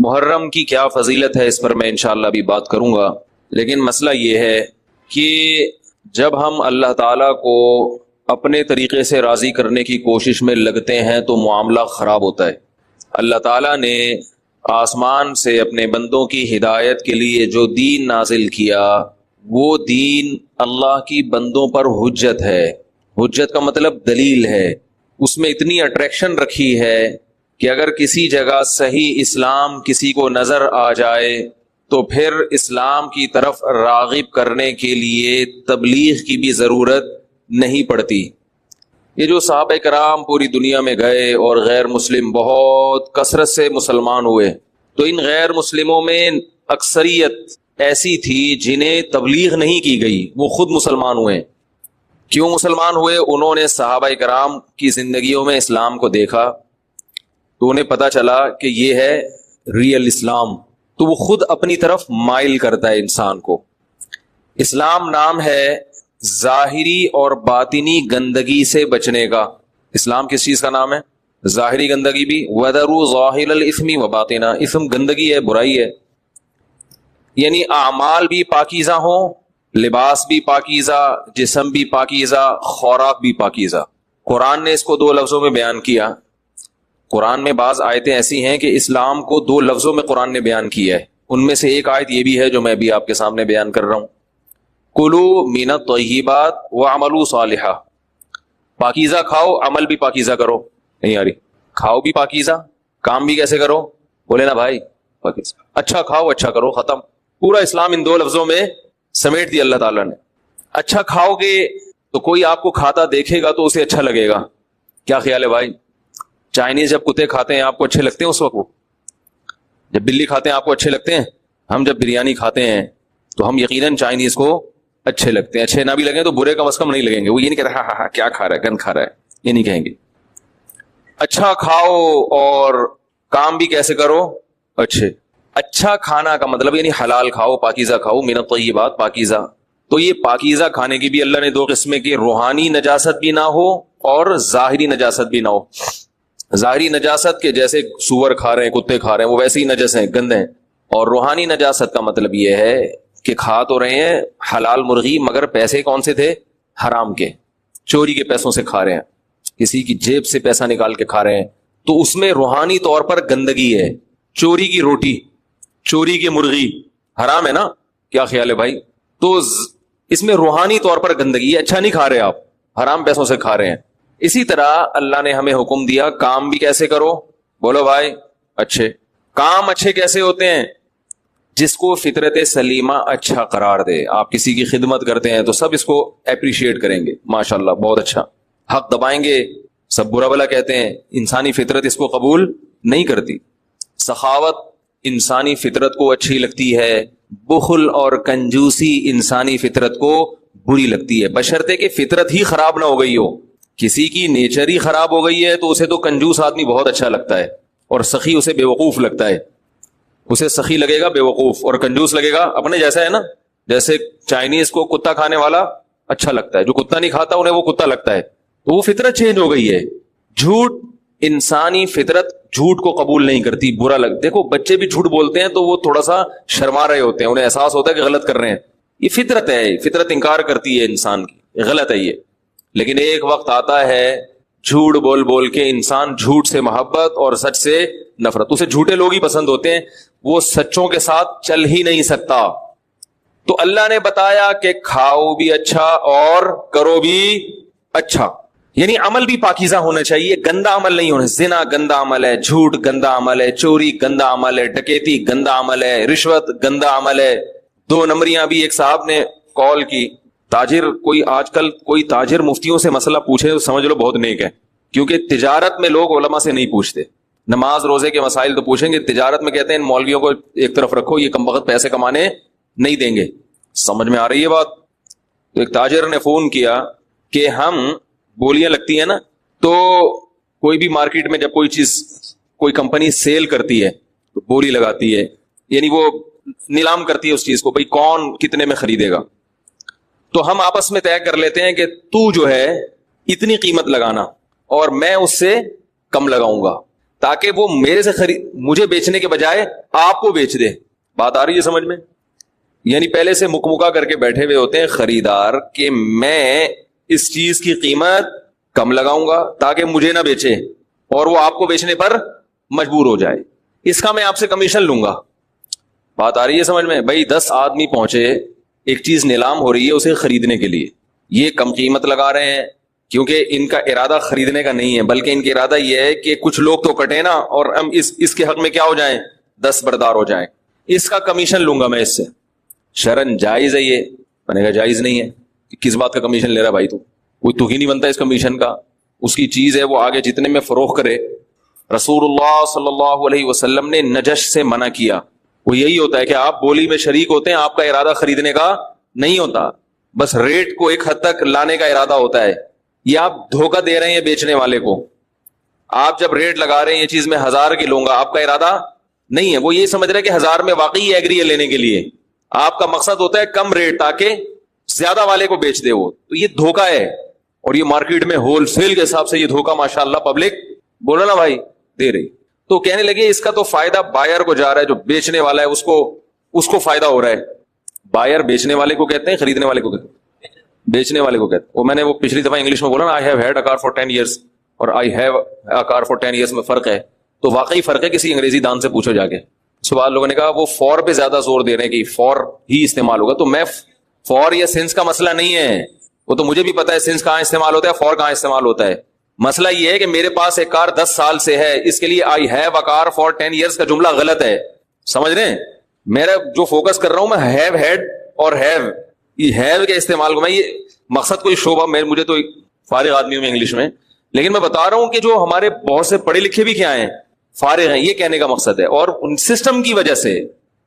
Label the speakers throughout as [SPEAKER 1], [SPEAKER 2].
[SPEAKER 1] محرم کی کیا فضیلت ہے اس پر میں انشاءاللہ بھی بات کروں گا، لیکن مسئلہ یہ ہے کہ جب ہم اللہ تعالیٰ کو اپنے طریقے سے راضی کرنے کی کوشش میں لگتے ہیں تو معاملہ خراب ہوتا ہے۔ اللہ تعالیٰ نے آسمان سے اپنے بندوں کی ہدایت کے لیے جو دین نازل کیا، وہ دین اللہ کی بندوں پر حجت ہے۔ حجت کا مطلب دلیل ہے۔ اس میں اتنی اٹریکشن رکھی ہے کہ اگر کسی جگہ صحیح اسلام کسی کو نظر آ جائے تو پھر اسلام کی طرف راغب کرنے کے لیے تبلیغ کی بھی ضرورت نہیں پڑتی۔ یہ جو صحابہ کرام پوری دنیا میں گئے اور غیر مسلم بہت کثرت سے مسلمان ہوئے، تو ان غیر مسلموں میں اکثریت ایسی تھی جنہیں تبلیغ نہیں کی گئی، وہ خود مسلمان ہوئے۔ کیوں مسلمان ہوئے؟ انہوں نے صحابہ کرام کی زندگیوں میں اسلام کو دیکھا تو انہیں پتا چلا کہ یہ ہے ریئل اسلام، تو وہ خود اپنی طرف مائل کرتا ہے انسان کو۔ اسلام نام ہے ظاہری اور باطنی گندگی سے بچنے کا۔ اسلام کس چیز کا نام ہے؟ ظاہری گندگی بھی، وَذَرُوا ظَاهِرَ الْإِثْمِ وَبَاطِنَهُ، اسم گندگی ہے، برائی ہے، یعنی اعمال بھی پاکیزہ ہوں، لباس بھی پاکیزہ، جسم بھی پاکیزہ، خوراک بھی پاکیزہ۔ قرآن نے اس کو 2 لفظوں میں بیان کیا۔ قرآن میں بعض آیتیں ایسی ہیں کہ اسلام کو 2 لفظوں میں قرآن نے بیان کیا ہے۔ ان میں سے ایک آیت یہ بھی ہے جو میں بھی آپ کے سامنے بیان کر رہا ہوں، کلوا من الطیبات وعملوا صالحا، پاکیزہ کھاؤ، عمل بھی پاکیزہ کرو۔ نہیں آ رہی؟ کھاؤ بھی پاکیزہ، کام بھی کیسے کرو؟ بولے نا بھائی، پاکیزہ، اچھا کھاؤ اچھا کرو، ختم۔ پورا اسلام ان 2 لفظوں میں سمیٹ دیا اللہ تعالیٰ نے۔ اچھا کھاؤ گے تو کوئی آپ کو کھاتا دیکھے گا تو اسے اچھا لگے گا۔ کیا خیال ہے بھائی؟ چائنیز جب کتے کھاتے ہیں آپ کو اچھے لگتے ہیں؟ اس وقت وہ جب بلی کھاتے ہیں آپ کو اچھے لگتے ہیں؟ ہم جب بریانی کھاتے ہیں تو ہم یقیناً چائنیز کو اچھے لگتے ہیں، اچھے نہ بھی لگیں تو برے کم از کم نہیں لگیں گے۔ وہ یہ نہیں کہتے ہاں ہاں ہاں کیا کھا رہا ہے، گند کھا رہا ہے، یہ نہیں کہیں گے۔ اچھا کھاؤ اور کام بھی کیسے کرو؟ اچھے۔ اچھا کھانا کا مطلب یعنی حلال کھاؤ، پاکیزہ کھاؤ، من الطیبات، پاکیزہ۔ تو یہ پاکیزہ کھانے کی بھی اللہ نے 2 قسمیں کی، روحانی نجاست بھی نہ ہو اور ظاہری نجاست بھی نہ ہو۔ ظاہری نجاست کے جیسے سور کھا رہے ہیں، کتے کھا رہے ہیں، وہ ویسے ہی نجس ہیں، گندے ہیں۔ اور روحانی نجاست کا مطلب یہ ہے کہ کھا تو رہے ہیں حلال مرغی مگر پیسے کون سے تھے؟ حرام کے، چوری کے پیسوں سے کھا رہے ہیں، کسی کی جیب سے پیسہ نکال کے کھا رہے ہیں، تو اس میں روحانی طور پر گندگی ہے۔ چوری کی روٹی، چوری کی مرغی حرام ہے نا؟ کیا خیال ہے بھائی؟ تو اس میں روحانی طور پر گندگی ہے، اچھا نہیں کھا رہے آپ، حرام پیسوں سے کھا رہے ہیں۔ اسی طرح اللہ نے ہمیں حکم دیا کام بھی کیسے کرو؟ بولو بھائی، اچھے۔ کام اچھے کیسے ہوتے ہیں؟ جس کو فطرت سلیمہ اچھا قرار دے۔ آپ کسی کی خدمت کرتے ہیں تو سب اس کو اپریشیٹ کریں گے، ماشاءاللہ بہت اچھا۔ حق دبائیں گے، سب برا بلا کہتے ہیں، انسانی فطرت اس کو قبول نہیں کرتی۔ سخاوت انسانی فطرت کو اچھی لگتی ہے، بخل اور کنجوسی انسانی فطرت کو بری لگتی ہے، بشرطے کہ فطرت ہی خراب نہ ہو گئی ہو۔ کسی کی نیچر ہی خراب ہو گئی ہے تو اسے تو کنجوس آدمی بہت اچھا لگتا ہے، اور سخی اسے بے وقوف لگتا ہے۔ اسے سخی لگے گا بے وقوف، اور کنجوس لگے گا اپنے جیسا ہے نا۔ جیسے چائنیز کو کتا کھانے والا اچھا لگتا ہے، جو کتا نہیں کھاتا انہیں وہ کتا لگتا ہے، تو وہ فطرت چینج ہو گئی ہے۔ جھوٹ، انسانی فطرت جھوٹ کو قبول نہیں کرتی، برا دیکھو بچے بھی جھوٹ بولتے ہیں تو وہ تھوڑا سا شرما رہے ہوتے ہیں، انہیں احساس ہوتا ہے کہ غلط کر رہے ہیں، یہ فطرت ہے، فطرت انکار کرتی ہے انسان کی، غلط ہے یہ۔ لیکن ایک وقت آتا ہے جھوٹ بول بول کے انسان جھوٹ سے محبت اور سچ سے نفرت، اسے جھوٹے لوگ ہی پسند ہوتے ہیں، وہ سچوں کے ساتھ چل ہی نہیں سکتا۔ تو اللہ نے بتایا کہ کھاؤ بھی اچھا اور کرو بھی اچھا، یعنی عمل بھی پاکیزہ ہونا چاہیے، گندا عمل نہیں ہونا۔ زنا گندا عمل ہے، جھوٹ گندا عمل ہے، چوری گندا عمل ہے، ڈکیتی گندا عمل ہے، رشوت گندا عمل ہے۔ 2 نمبریاں بھی ایک صاحب نے کال کی، تاجر کوئی آج کل کوئی تاجر مفتیوں سے مسئلہ پوچھے تو سمجھ لو بہت نیک ہے، کیونکہ تجارت میں لوگ علماء سے نہیں پوچھتے، نماز روزے کے مسائل تو پوچھیں گے، تجارت میں کہتے ہیں ان مولویوں کو ایک طرف رکھو، یہ کم وقت پیسے کمانے نہیں دیں گے۔ سمجھ میں آ رہی ہے بات؟ تو ایک تاجر نے فون کیا کہ ہم بولیاں لگتی ہیں نا، تو کوئی بھی مارکیٹ میں جب کوئی چیز کوئی کمپنی سیل کرتی ہے تو بولی لگاتی ہے، یعنی وہ نیلام کرتی ہے اس چیز کو، بھئی کون کتنے میں خریدے گا، تو ہم آپس میں طے کر لیتے ہیں کہ تو جو ہے اتنی قیمت لگانا اور میں اس سے کم لگاؤں گا۔ تاکہ وہ میرے سے مجھے بیچنے کے بجائے آپ کو بیچ دے. بات آ رہی ہے سمجھ میں؟ یعنی پہلے سے مکمکا کر کے بیٹھے ہوئے ہوتے ہیں خریدار کہ میں اس چیز کی قیمت کم لگاؤں گا تاکہ مجھے نہ بیچے اور وہ آپ کو بیچنے پر مجبور ہو جائے. اس کا میں آپ سے کمیشن لوں گا. بات آ رہی ہے سمجھ میں؟ بھائی 10 آدمی پہنچے, ایک چیز نیلام ہو رہی ہے اسے خریدنے کے لیے, یہ کم قیمت لگا رہے ہیں کیونکہ ان کا ارادہ خریدنے کا نہیں ہے, بلکہ ان کا ارادہ یہ ہے کہ کچھ لوگ تو کٹے نا اور ہم اس کے حق میں کیا ہو جائیں, دستبردار ہو جائیں. اس کا کمیشن لوں گا میں اس سے. شرن جائز ہے یہ؟ میں نے کہا جائز نہیں ہے. کس بات کا کمیشن لے رہا بھائی؟ تو کوئی تو ہی نہیں بنتا اس کمیشن کا. اس کی چیز ہے وہ آگے جتنے میں فروخت کرے. رسول اللہ صلی اللہ علیہ وسلم نے نجش سے منع کیا. وہ یہی ہوتا ہے کہ آپ بولی میں شریک ہوتے ہیں, آپ کا ارادہ خریدنے کا نہیں ہوتا, بس ریٹ کو ایک حد تک لانے کا ارادہ ہوتا ہے. یہ آپ دھوکہ دے رہے ہیں بیچنے والے کو. آپ جب ریٹ لگا رہے ہیں یہ چیز میں 1000 کی لوں گا, آپ کا ارادہ نہیں ہے, وہ یہ سمجھ رہے ہیں کہ 1000 میں واقعی ایگری ہے لینے کے لیے. آپ کا مقصد ہوتا ہے کم ریٹ تاکہ زیادہ والے کو بیچ دے وہ. تو یہ دھوکہ ہے, اور یہ مارکیٹ میں ہول سیل کے حساب سے یہ دھوکہ ماشاءاللہ پبلک بولو نا بھائی دے رہی. تو کہنے لگے اس کا تو فائدہ بائر کو جا رہا ہے, جو بیچنے والا ہے اس کو فائدہ ہو رہا ہے. بائر بیچنے والے کو کہتے ہیں, خریدنے والے کو کہتے ہیں بیچنے والے کو کہتے ہیں. وہ میں نے وہ پچھلی دفعہ انگلش میں بولا نا, I have had a car for 10 years اور I have a car for 10 years میں فرق ہے. تو واقعی فرق ہے, کسی انگریزی دان سے پوچھو جا کے. اس کے بعد لوگوں نے کہا وہ فور پہ زیادہ زور دے رہے ہیں کہ فور ہی استعمال ہوگا. تو میں فور یا سینس کا مسئلہ نہیں ہے, وہ تو مجھے بھی پتا ہے سینس کہاں استعمال ہوتا ہے, فور کہاں استعمال ہوتا ہے. مسئلہ یہ ہے کہ میرے پاس ایک کار 10 سال سے ہے, اس کے لیے I have a car for 10 years کا جملہ غلط ہے. سمجھ رہے ہیں؟ میرا جو فوکس کر رہا ہوں میں ہیو ہیڈ اور ہیو, یہ ہیو کے استعمال کو میں یہ مقصد کوئی شعبہ مجھے تو فارغ آدمی ہوں انگلش میں, لیکن میں بتا رہا ہوں کہ جو ہمارے بہت سے پڑھے لکھے بھی کیا ہیں, فارغ ہیں, یہ کہنے کا مقصد ہے. اور ان سسٹم کی وجہ سے,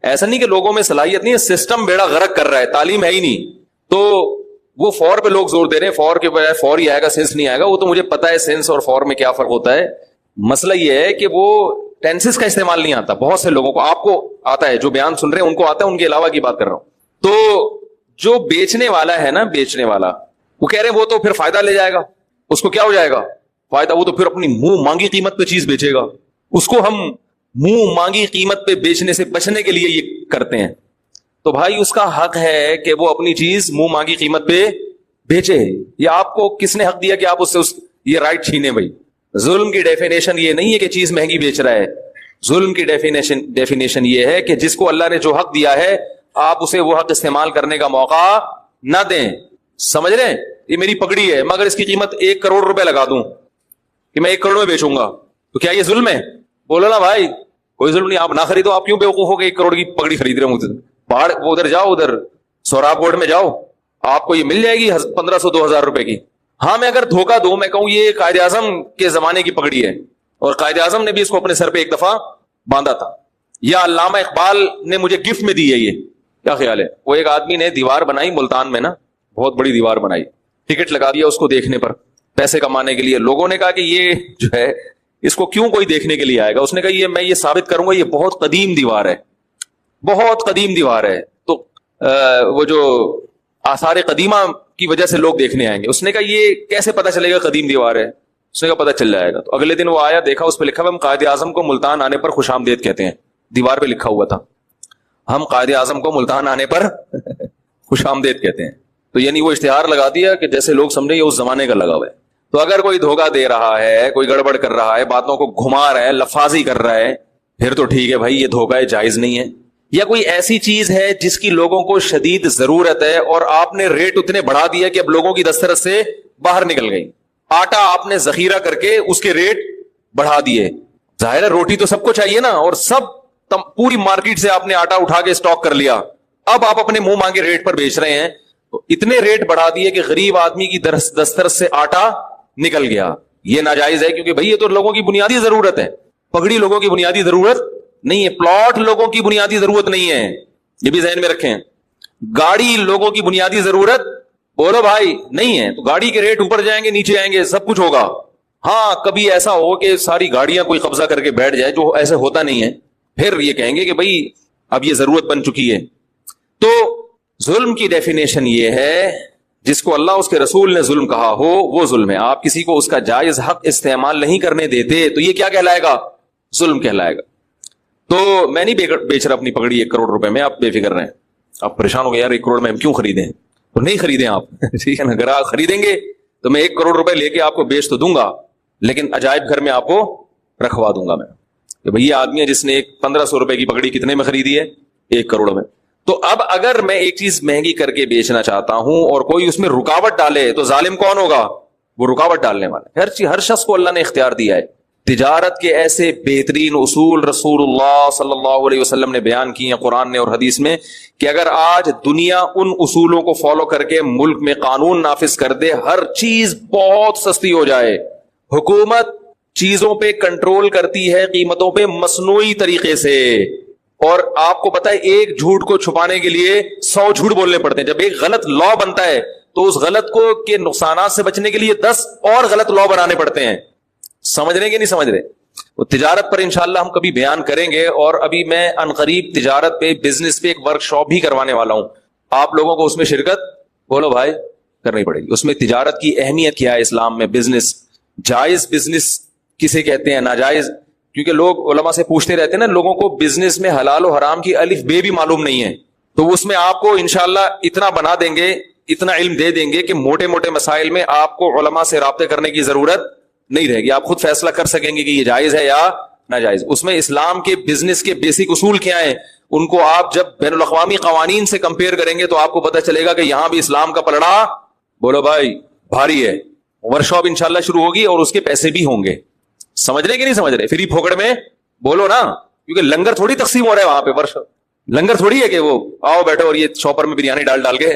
[SPEAKER 1] ایسا نہیں کہ لوگوں میں صلاحیت نہیں ہے, سسٹم بیڑا غرق کر رہا ہے, تعلیم ہے ہی نہیں. تو وہ فور پہ لوگ زور دے رہے ہیں, فور کے بجائے فور ہی آئے گا, سینس نہیں آئے گا. وہ تو مجھے پتا ہے سینس اور فور میں کیا فرق ہوتا ہے. مسئلہ یہ ہے کہ وہ ٹینسز کا استعمال نہیں آتا بہت سے لوگوں کو. آپ کو آتا ہے, جو بیان سن رہے ہیں ان کو آتا ہے, ان کے علاوہ کی بات کر رہا ہوں. تو جو بیچنے والا ہے نا, بیچنے والا, وہ کہہ رہے ہیں وہ تو پھر فائدہ لے جائے گا. اس کو کیا ہو جائے گا فائدہ؟ وہ تو پھر اپنی منہ مانگی قیمت پہ چیز بیچے گا. اس کو ہم منہ مانگی قیمت پہ بیچنے سے بچنے کے لیے یہ کرتے ہیں. تو بھائی اس کا حق ہے کہ وہ اپنی چیز منہ مانگی قیمت پہ بیچے. یہ آپ کو کس نے حق دیا کہ آپ اس سے یہ رائٹ چھینے؟ بھائی ظلم کی ڈیفینیشن یہ نہیں ہے کہ چیز مہنگی بیچ رہا ہے. ظلم کی ڈیفینیشن یہ ہے کہ جس کو اللہ نے جو حق دیا ہے آپ اسے وہ حق استعمال کرنے کا موقع نہ دیں. سمجھ رہے ہیں؟ یہ میری پگڑی ہے, مگر اس کی قیمت 1 کروڑ روپے لگا دوں کہ میں 1 کروڑ میں بیچوں گا, تو کیا یہ ظلم ہے؟ بولو نا بھائی. کوئی ظلم نہیں. آپ نہ خریدو, آپ کیوں بیوقوف ہو کے 1 کروڑ کی پگڑی خرید رہے ہوں؟ پہاڑ وہ ادھر جاؤ, ادھر سوراب گوڈ میں جاؤ, آپ کو یہ مل جائے گی 1500-2000 روپے کی. ہاں میں اگر دھوکہ دوں, میں کہوں یہ قائد اعظم کے زمانے کی پگڑی ہے اور قائد اعظم نے بھی اس کو اپنے سر پہ ایک دفعہ باندھا تھا, یا علامہ اقبال نے مجھے گفٹ میں دی ہے, یہ کیا خیال ہے؟ وہ ایک آدمی نے دیوار بنائی ملتان میں نا, بہت بڑی دیوار بنائی, ٹکٹ لگا دیا اس کو دیکھنے پر پیسے کمانے کے لیے. لوگوں نے کہا کہ یہ جو ہے اس کو کیوں کوئی دیکھنے کے لیے آئے گا؟ اس نے کہا یہ میں یہ ثابت کروں گا یہ بہت قدیم دیوار ہے, بہت قدیم دیوار ہے, تو وہ جو آثار قدیمہ کی وجہ سے لوگ دیکھنے آئیں گے. اس نے کہا یہ کیسے پتا چلے گا قدیم دیوار ہے؟ اس نے کہا پتا چل جائے گا. تو اگلے دن وہ آیا, دیکھا اس پہ لکھا ہوا ہم قائد اعظم کو ملتان آنے پر خوش آمدید کہتے ہیں. دیوار پہ لکھا ہوا تھا ہم قائد اعظم کو ملتان آنے پر خوش آمدید کہتے ہیں. تو یعنی وہ اشتہار لگا دیا کہ جیسے لوگ سمجھے یہ اس زمانے کا لگا ہوا ہے. تو اگر کوئی دھوکہ دے رہا ہے, کوئی گڑبڑ کر رہا ہے, باتوں کو گھما رہا ہے, لفاظی کر رہا ہے, پھر تو ٹھیک ہے بھائی, یہ دھوکہ جائز نہیں ہے. یا کوئی ایسی چیز ہے جس کی لوگوں کو شدید ضرورت ہے اور آپ نے ریٹ اتنے بڑھا دیا کہ اب لوگوں کی دسترس سے باہر نکل گئی. آٹا آپ نے ذخیرہ کر کے اس کے ریٹ بڑھا دیے. ظاہر ہے روٹی تو سب کو چاہیے نا, اور سب پوری مارکیٹ سے آپ نے آٹا اٹھا کے اسٹاک کر لیا, اب آپ اپنے منہ مانگے ریٹ پر بیچ رہے ہیں. تو اتنے ریٹ بڑھا دیے کہ غریب آدمی کی دسترس سے آٹا نکل گیا. یہ ناجائز ہے, کیونکہ بھائی یہ تو لوگوں کی بنیادی ضرورت ہے. پگڑی لوگوں کی بنیادی ضرورت نہیں ہے, پلاٹ لوگوں کی بنیادی ضرورت نہیں ہے, یہ بھی ذہن میں رکھیں. گاڑی لوگوں کی بنیادی ضرورت بولو بھائی نہیں ہے. تو گاڑی کے ریٹ اوپر جائیں گے, نیچے آئیں گے, سب کچھ ہوگا. ہاں کبھی ایسا ہو کہ ساری گاڑیاں کوئی قبضہ کر کے بیٹھ جائے, جو ایسے ہوتا نہیں ہے, پھر یہ کہیں گے کہ بھائی اب یہ ضرورت بن چکی ہے. تو ظلم کی ڈیفینیشن یہ ہے جس کو اللہ اس کے رسول نے ظلم کہا ہو وہ ظلم ہے. آپ کسی کو اس کا جائز حق استعمال نہیں کرنے دیتے تو یہ کیا کہلائے گا؟ ظلم کہلائے گا. تو میں نہیں بیچ رہا اپنی پگڑی 1 کروڑ روپے میں, آپ بے فکر رہیں. آپ پریشان ہو گئے یار 1 کروڑ میں ہم کیوں خریدیں, تو نہیں خریدیں آپ, ٹھیک ہے نا. اگر آپ خریدیں گے تو میں 1 کروڑ روپے لے کے آپ کو بیچ تو دوں گا, لیکن عجائب گھر میں آپ کو رکھوا دوں گا میں کہ بھئی یہ آدمی ہے جس نے 1500 روپے کی پگڑی کتنے میں خریدی ہے, 1 کروڑ میں. تو اب اگر میں ایک چیز مہنگی کر کے بیچنا چاہتا ہوں اور کوئی اس میں رکاوٹ ڈالے تو ظالم کون ہوگا؟ وہ رکاوٹ ڈالنے والا. ہر شخص کو اللہ نے اختیار دیا ہے. تجارت کے ایسے بہترین اصول رسول اللہ صلی اللہ علیہ وسلم نے بیان کی ہیں قرآن نے اور حدیث میں, کہ اگر آج دنیا ان اصولوں کو فالو کر کے ملک میں قانون نافذ کر دے, ہر چیز بہت سستی ہو جائے. حکومت چیزوں پہ کنٹرول کرتی ہے قیمتوں پہ مصنوعی طریقے سے, اور آپ کو پتا ہے ایک جھوٹ کو چھپانے کے لیے 100 جھوٹ بولنے پڑتے ہیں. جب ایک غلط لا بنتا ہے تو اس غلط کو کے نقصانات سے بچنے کے لیے 10 اور غلط لا بنانے پڑتے ہیں. سمجھ رہے کہ نہیں سمجھ رہے؟ وہ تجارت پر انشاءاللہ ہم کبھی بیان کریں گے, اور ابھی میں عنقریب تجارت پہ بزنس پہ ایک ورکشاپ بھی کروانے والا ہوں. آپ لوگوں کو اس میں شرکت بولو بھائی کرنی پڑے گی. اس میں تجارت کی اہمیت کیا ہے اسلام میں, بزنس, جائز بزنس کسے کہتے ہیں, ناجائز, کیونکہ لوگ علماء سے پوچھتے رہتے ہیں نا, لوگوں کو بزنس میں حلال و حرام کی الف بے بھی معلوم نہیں ہے. تو اس میں آپ کو انشاءاللہ اتنا بنا دیں گے, اتنا علم دے دیں گے کہ موٹے موٹے مسائل میں آپ کو علماء سے رابطے کرنے کی ضرورت نہیں رہے گی. آپ خود فیصلہ کر سکیں گے کہ یہ جائز ہے یا ناجائز. اس میں اسلام کے بزنس کے بیسک اصول کیا ہیں, ان کو آپ جب بین الاقوامی قوانین سے کمپیئر کریں گے تو آپ کو پتہ چلے گا کہ یہاں بھی اسلام کا پلڑا بولو بھائی بھاری ہے. ورکشاپ انشاءاللہ شروع ہوگی اور اس کے پیسے بھی ہوں گے. سمجھ رہے کہ نہیں سمجھ رہے؟ فری پھوکڑ میں بولو نا, کیونکہ لنگر تھوڑی تقسیم ہو رہا ہے وہاں پہ. ورکشاپ لنگر تھوڑی ہے کہ وہ آؤ بیٹھو اور یہ شاپر میں بریانی ڈال کے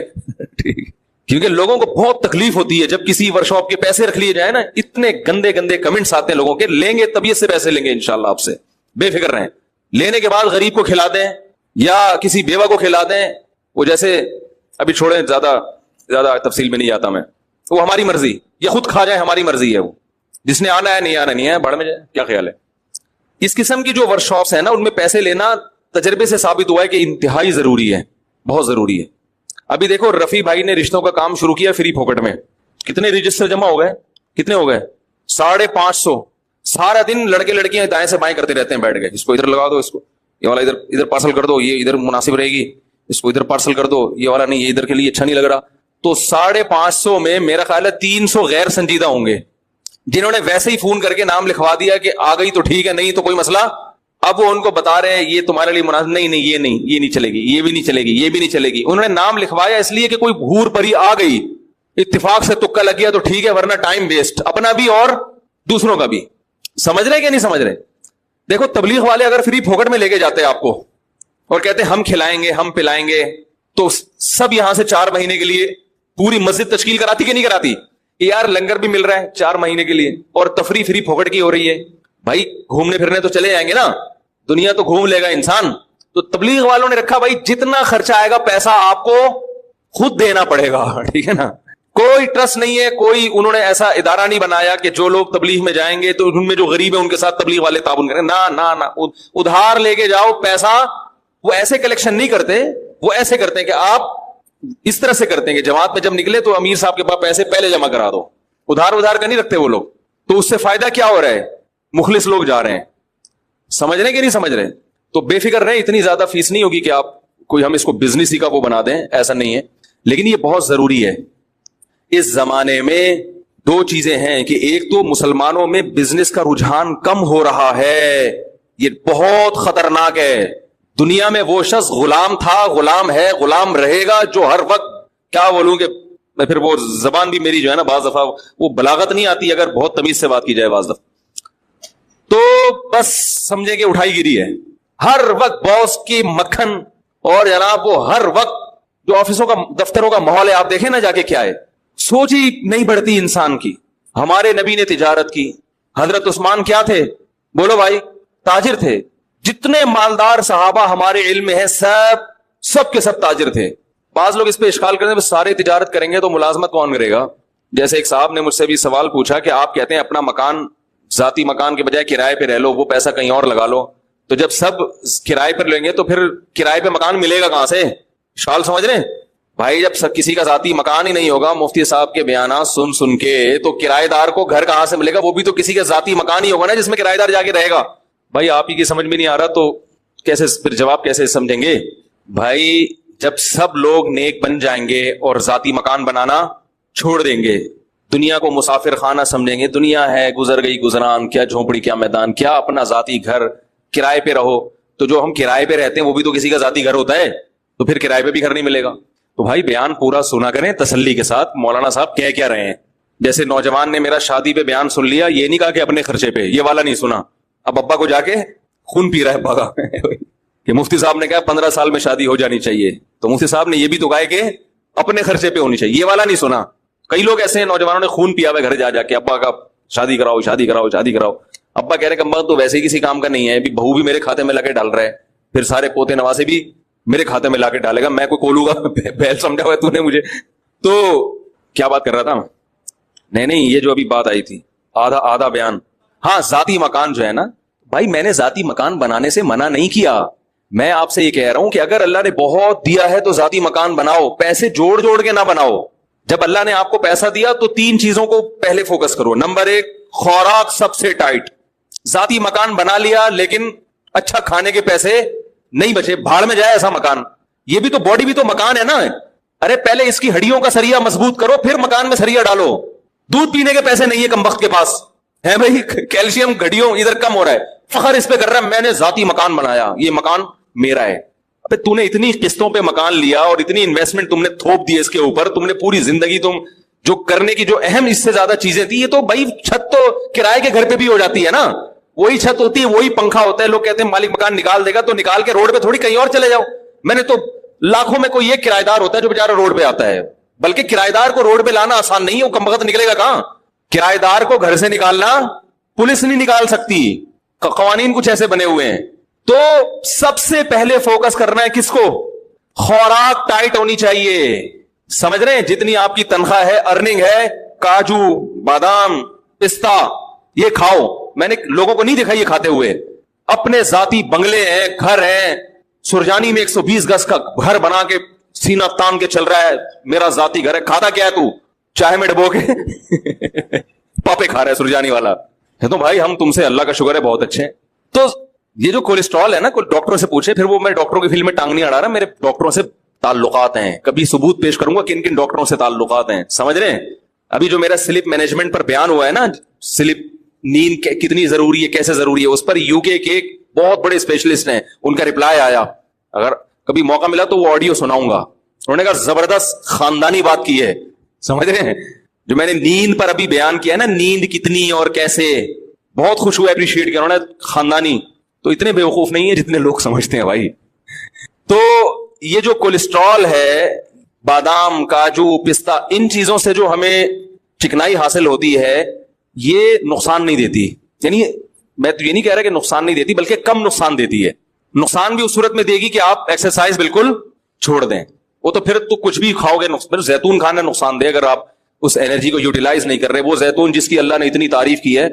[SPEAKER 1] ٹھیک. کیونکہ لوگوں کو بہت تکلیف ہوتی ہے جب کسی ورکشاپ کے پیسے رکھ لیے جائے نا, اتنے گندے گندے کمنٹس آتے ہیں لوگوں کے. لیں گے طبیعت سے پیسے لیں گے انشاءاللہ آپ سے, بے فکر رہیں. لینے کے بعد غریب کو کھلا دیں یا کسی بیوہ کو کھلا دیں. وہ جیسے ابھی چھوڑیں, زیادہ تفصیل میں نہیں جاتا میں, وہ ہماری مرضی, یہ خود کھا جائے ہماری مرضی ہے. وہ جس نے آنا ہے نہیں آنا نہیں ہے, بڑھ میں جائے. کیا خیال ہے؟ اس قسم کی جو ورکشاپس ہیں نا, ان میں پیسے لینا تجربے سے ثابت ہوا ہے کہ انتہائی ضروری ہے, بہت ضروری ہے. ابھی دیکھو رفیع بھائی نے رشتوں کا کام شروع کیا فری پھوکٹ میں. کتنے رجسٹر جمع ہو گئے؟ کتنے ہو گئے؟ 550. سارا دن لڑکے لڑکیاں دائیں سے بائیں کرتے رہتے ہیں بیٹھ گئے. اس کو ادھر لگا دو, اس کو یہ والا ادھر پارسل کر دو, یہ ادھر مناسب رہے گی, اس کو ادھر پارسل کر دو, یہ والا نہیں, یہ ادھر کے لیے اچھا نہیں لگ رہا. تو 550 میں میرا خیال ہے 300 غیر سنجیدہ ہوں گے جنہوں نے ویسے ہی فون کر کے نام لکھوا دیا کہ آ گئی تو ٹھیک ہے, نہیں تو کوئی مسئلہ. اب وہ ان کو بتا رہے ہیں یہ تمہارے لیے مناسب نہیں, یہ نہیں چلے گی, یہ بھی نہیں چلے گی, یہ بھی نہیں چلے گی. انہوں نے نام لکھوایا اس لیے کہ کوئی بھور پری آ گئی, اتفاق سے تکا لگ گیا تو ٹھیک ہے, ورنہ ٹائم ویسٹ اپنا بھی اور دوسروں کا بھی. سمجھ رہے کہ نہیں سمجھ رہے؟ دیکھو تبلیغ والے اگر فری پھوکٹ میں لے کے جاتے ہیں آپ کو اور کہتے ہیں ہم کھلائیں گے, ہم پلائیں گے, تو سب یہاں سے 4 مہینے کے لیے پوری مسجد تشکیل کراتی کہ نہیں کراتی؟ یار لنگر بھی مل رہا ہے 4 مہینے کے لیے اور تفریح فری پھوکٹ کی ہو رہی ہے. بھائی گھومنے پھرنے تو چلے جائیں گے نا, دنیا تو گھوم لے گا انسان. تو تبلیغ والوں نے رکھا بھائی جتنا خرچہ آئے گا پیسہ آپ کو خود دینا پڑے گا, ٹھیک ہے نا. کوئی ٹرسٹ نہیں ہے, کوئی انہوں نے ایسا ادارہ نہیں بنایا کہ جو لوگ تبلیغ میں جائیں گے تو ان میں جو غریب ہیں ان کے ساتھ تبلیغ والے تعاون کریں. نہ ادھار لے کے جاؤ پیسہ. وہ ایسے کلیکشن نہیں کرتے, وہ ایسے کرتے ہیں کہ آپ اس طرح سے کرتے ہیں کہ جماعت میں جب نکلے تو امیر صاحب کے پاس پیسے پہلے جمع کرا دو. ادھار کا نہیں رکھتے وہ لوگ. تو اس سے فائدہ کیا ہو رہا ہے؟ مخلص لوگ جا رہے ہیں. سمجھ رہے کہ نہیں سمجھ رہے؟ تو بے فکر رہے, اتنی زیادہ فیس نہیں ہوگی کہ آپ کوئی ہم اس کو بزنس ہی کا وہ بنا دیں, ایسا نہیں ہے. لیکن یہ بہت ضروری ہے. اس زمانے میں 2 چیزیں ہیں کہ ایک تو مسلمانوں میں بزنس کا رجحان کم ہو رہا ہے, یہ بہت خطرناک ہے. دنیا میں وہ شخص غلام تھا, غلام ہے, غلام رہے گا, جو ہر وقت کیا بولوں کہ میں پھر وہ زبان بھی میری جو ہے نا بعض دفعہ وہ بلاغت نہیں آتی اگر بہت تمیز سے بات کی جائے بعض دفعہ, تو بس سمجھے کہ اٹھائی گیری ہے. ہر وقت باس کی مکھن, اور جناب وہ ہر وقت جو آفسوں کا دفتروں کا ماحول ہے آپ دیکھیں نا جا کے کیا ہے. سوچ ہی نہیں بڑھتی انسان کی. ہمارے نبی نے تجارت کی. حضرت عثمان کیا تھے بولو بھائی؟ تاجر تھے. جتنے مالدار صحابہ ہمارے علم میں ہیں سب کے سب تاجر تھے. بعض لوگ اس پہ اشکال کرتے ہیں سارے تجارت کریں گے تو ملازمت کون کرے گا. جیسے ایک صاحب نے مجھ سے بھی سوال پوچھا کہ آپ کہتے ہیں اپنا مکان ذاتی مکان کے بجائے کرائے پہ رہ لو, وہ پیسہ کہیں اور لگا لو, تو جب سب کرائے پر لیں گے تو پھر کرائے پہ مکان ملے گا کہاں سے؟ اشکال سمجھ رہے ہیں بھائی؟ جب سب کسی کا ذاتی مکان ہی نہیں ہوگا مفتی صاحب کے بیانات سن کے, تو کرایہ دار کو گھر کہاں سے ملے گا؟ وہ بھی تو کسی کا ذاتی مکان ہی ہوگا نا جس میں کرایہ دار جا کے رہے گا. بھائی آپ ہی کی سمجھ میں نہیں آ رہا تو کیسے پھر جواب کیسے سمجھیں گے؟ بھائی جب سب لوگ نیک بن جائیں گے اور ذاتی مکان بنانا چھوڑ دیں گے, دنیا کو مسافر خانہ سمجھیں گے, دنیا ہے گزر گئی گزران, کیا جھونپڑی کیا میدان, کیا اپنا ذاتی گھر, کرائے پہ رہو. تو جو ہم کرائے پہ رہتے ہیں وہ بھی تو کسی کا ذاتی گھر ہوتا ہے, تو پھر کرائے پہ بھی گھر نہیں ملے گا. تو بھائی بیان پورا سنا کریں تسلی کے ساتھ, مولانا صاحب کہہ کیا رہے ہیں. جیسے نوجوان نے میرا شادی پہ بیان سن لیا, یہ نہیں کہا کہ اپنے خرچے پہ, یہ والا نہیں سنا. اب ابا کو جا کے خون پی رہا ہے بھاگا کہ مفتی صاحب نے کہا 15 سال میں شادی ہو جانی چاہیے, تو مفتی صاحب نے یہ بھی تو کہا کہ اپنے خرچے پہ ہونی چاہیے, یہ والا نہیں سنا. کئی لوگ ایسے ہیں نوجوانوں نے خون پیا ہوا گھر جا کے, ابا کا شادی کراؤ شادی کراؤ شادی کراؤ. ابا کہہ رہے کہ ابا تو ویسے ہی کسی کام کا نہیں ہے, بہو بھی میرے کھاتے میں لا کے ڈال رہا ہے, پھر سارے پوتے نواسے بھی میرے کھاتے میں لا کے ڈالے گا, میں کوئی کولوں گا بیل سمجھا ہوا ہے تو نے مجھے. تو کیا بات کر رہا تھا؟ نہیں یہ جو ابھی بات آئی تھی آدھا بیان. ہاں ذاتی مکان جو ہے نا بھائی, میں نے ذاتی مکان بنانے سے منع نہیں کیا, میں آپ سے یہ کہہ رہا ہوں کہ اگر اللہ نے بہت دیا ہے تو ذاتی مکان بناؤ, پیسے جوڑ کے نہ بناؤ. جب اللہ نے آپ کو پیسہ دیا تو 3 چیزوں کو پہلے فوکس کرو. نمبر 1 خوراک سب سے ٹائٹ. ذاتی مکان بنا لیا لیکن اچھا کھانے کے پیسے نہیں بچے, بھاڑ میں جائے ایسا مکان. یہ بھی تو باڈی بھی تو مکان ہے نا. ارے پہلے اس کی ہڈیوں کا سریا مضبوط کرو, پھر مکان میں سریا ڈالو. دودھ پینے کے پیسے نہیں ہے کمبخت کے پاس ہے بھائی, کیلشیم گھڑیوں ادھر کم ہو رہا ہے, فخر اس پہ کر رہا ہے میں نے ذاتی مکان بنایا, یہ مکان میرا ہے. ابے تو نے اتنی قسطوں پہ مکان لیا اور اتنی انویسٹمنٹ تم نے تھوپ دی اس کے اوپر, تم نے پوری زندگی تم جو کرنے کی جو اہم اس سے زیادہ چیزیں تھی, یہ تو بھائی چھت تو کرائے کے گھر پہ بھی ہو جاتی ہے نا, وہی چھت ہوتی ہے وہی پنکھا ہوتا ہے. لوگ کہتے ہیں مالک مکان نکال دے گا تو نکال کے روڈ پہ تھوڑی کہیں اور چلے جاؤ. میں نے تو لاکھوں میں کوئی ایک کرایہ دار ہوتا ہے جو بیچارہ روڈ پہ آتا ہے, بلکہ کرایہ دار کو روڈ پہ لانا آسان نہیں ہے, وہ کم وقت نکلے گا کہاں. کرایہ دار کو گھر سے نکالنا پولیس نہیں نکال سکتی, قوانین کچھ ایسے بنے ہوئے ہیں. تو سب سے پہلے فوکس کرنا ہے کس کو؟ خوراک ٹائٹ ہونی چاہیے. سمجھ رہے ہیں, جتنی آپ کی تنخواہ ہے, ارننگ ہے, کاجو بادام پستہ یہ کھاؤ. میں نے لوگوں کو نہیں دیکھا یہ کھاتے ہوئے. اپنے ذاتی بنگلے ہیں, گھر ہیں, سرجانی میں 120 گز کا گھر بنا کے سینہ تان کے چل رہا ہے, میرا ذاتی گھر ہے. کھاتا کیا ہے تو؟ چائے میں ڈبو کے پاپے کھا رہا ہے سرجانی والا. تو بھائی ہم تم سے اللہ کا شکر ہے بہت اچھے ہیں. تو یہ جو کولیسٹرول ہے نا, کوئی ڈاکٹروں سے پوچھے, پھر وہ میں ڈاکٹروں کی فیلڈ میں ٹانگ نہیں اڑا رہا, میرے ڈاکٹروں سے تعلقات ہیں, کبھی ثبوت پیش کروں گا کن کن ڈاکٹروں سے تعلقات ہیں. سمجھ رہے ہیں, ابھی جو میرا سلپ مینجمنٹ پر بیان ہوا ہے نا, سلپ نیند کتنی ضروری ہے, کیسے ضروری ہے, اس پر یو کے ایک بہت بڑے اسپیشلسٹ ہیں, ان کا رپلائی آیا, اگر کبھی موقع ملا تو وہ آڈیو سناؤں گا. انہوں نے کہا زبردست خاندانی بات کی ہے. سمجھ رہے ہیں, جو میں نے نیند پر ابھی بیان کیا ہے نا, نیند کتنی اور کیسے, بہت خوش ہوئے, اپریشیٹ کیا انہوں نے. خاندانی تو اتنے بیوقوف نہیں ہے جتنے لوگ سمجھتے ہیں بھائی. تو یہ جو کولیسٹرول ہے, بادام کاجو پستہ, ان چیزوں سے جو ہمیں چکنائی حاصل ہوتی ہے, یہ نقصان نہیں دیتی. یعنی میں تو یہ نہیں کہہ رہا کہ نقصان نہیں دیتی, بلکہ کم نقصان دیتی ہے. نقصان بھی اس صورت میں دے گی کہ آپ ایکسرسائز بالکل چھوڑ دیں. وہ تو پھر تو کچھ بھی کھاؤ گے, زیتون کھانا نقصان دے اگر آپ اس انرجی کو یوٹیلائز نہیں کر رہے. وہ زیتون جس کی اللہ نے اتنی تعریف کی ہے,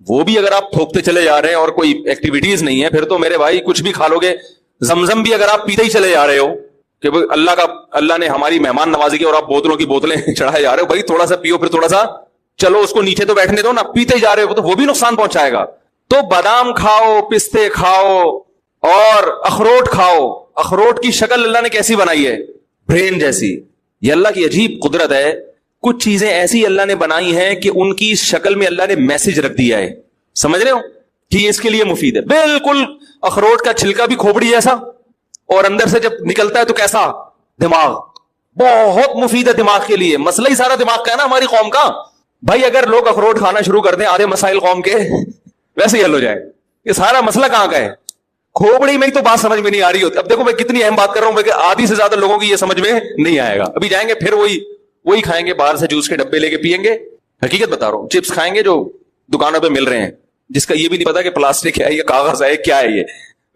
[SPEAKER 1] وہ بھی اگر آپ تھوکتے چلے جا رہے ہیں اور کوئی ایکٹیویٹیز نہیں ہے, پھر تو میرے بھائی کچھ بھی کھا لو گے. زمزم بھی اگر آپ پیتے ہی چلے جا رہے ہو کہ اللہ نے ہماری مہمان نوازی کی, اور آپ بوتلوں کی بوتلیں چڑھائے جا رہے ہو, بھائی تھوڑا سا پیو, پھر تھوڑا سا چلو اس کو نیچے تو بیٹھنے دو نا, پیتے ہی جا رہے ہو تو وہ بھی نقصان پہنچائے گا. تو بادام کھاؤ, پستے کھاؤ, اور اخروٹ کھاؤ. اخروٹ کی شکل اللہ نے کیسی بنائی ہے؟ برین جیسی. یہ اللہ کی عجیب قدرت ہے. کچھ چیزیں ایسی اللہ نے بنائی ہیں کہ ان کی شکل میں اللہ نے میسج رکھ دیا ہے. سمجھ رہے ہو کہ یہ اس کے لیے مفید ہے. بالکل اخروٹ کا چھلکا بھی کھوپڑی جیسا, اور اندر سے جب نکلتا ہے تو کیسا دماغ, بہت مفید ہے دماغ کے لیے. مسئلہ ہی سارا دماغ کا ہے نا ہماری قوم کا. بھائی اگر لوگ اخروٹ کھانا شروع کر دیں, آدھے مسائل قوم کے ویسے ہی حل ہو جائے. یہ سارا مسئلہ کہاں کا ہے؟ کھوپڑی میں ہی تو بات سمجھ میں نہیں آ رہی ہوتی. اب دیکھو میں کتنی اہم بات کر رہا ہوں, کہ آدھی سے زیادہ لوگوں کی یہ سمجھ میں نہیں آئے گا. ابھی جائیں گے پھر وہی کھائیں گے, باہر سے جوس کے ڈبے لے کے پیئیں گے. حقیقت بتا رہا ہوں, چپس کھائیں گے جو دکانوں پہ مل رہے ہیں, جس کا یہ بھی نہیں پتا کہ پلاسٹک ہے یا کاغذ ہے, کیا ہے یہ.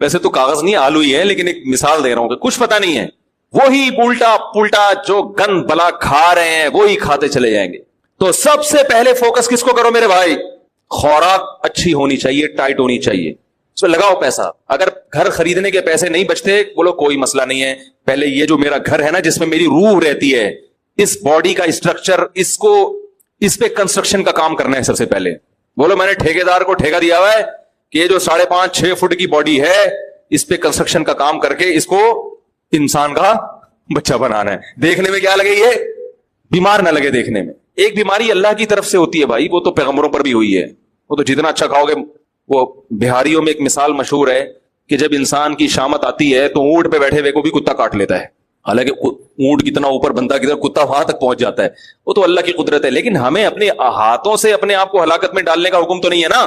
[SPEAKER 1] ویسے تو کاغذ نہیں, آلو ہی ہے, لیکن ایک مثال دے رہا ہوں کہ کچھ پتا نہیں ہے. وہی الٹا پلٹا جو گند بلا کھا رہے ہیں وہی کھاتے چلے جائیں گے. تو سب سے پہلے فوکس کس کو کرو میرے بھائی؟ خوراک اچھی ہونی چاہیے, ٹائٹ ہونی چاہیے. اس میں لگاؤ پیسا. اگر گھر خریدنے کے پیسے نہیں بچتے, بولو کوئی مسئلہ نہیں ہے, پہلے یہ جو میرا گھر ہے نا, جس میں میری روح رہتی ہے, اس باڈی کا اسٹرکچر, اس پہ کنسٹرکشن کا کام کرنا ہے سب سے پہلے. بولو میں نے ٹھیکیدار کو ٹھیکہ دیا ہوا ہے, کہ یہ جو 5.5-6 فٹ کی باڈی ہے اس پہ کنسٹرکشن کا کام کر کے اس کو انسان کا بچہ بنانا ہے. دیکھنے میں کیا لگے یہ بیمار نہ لگے دیکھنے میں. ایک بیماری اللہ کی طرف سے ہوتی ہے بھائی, وہ تو پیغمبروں پر بھی ہوئی ہے. وہ تو جتنا اچھا کھاؤ گے. وہ بہاریوں میں ایک مثال مشہور ہے کہ جب انسان کی شامت آتی ہے تو اونٹ پہ بیٹھے ہوئے کو بھی کتا کاٹ لیتا ہے. حالانکہ اونٹ کتنا اوپر بنتا ہے, کتا وہاں تک پہنچ جاتا ہے. وہ تو اللہ کی قدرت ہے. لیکن ہمیں اپنے ہاتھوں سے اپنے آپ کو ہلاکت میں ڈالنے کا حکم تو نہیں ہے نا.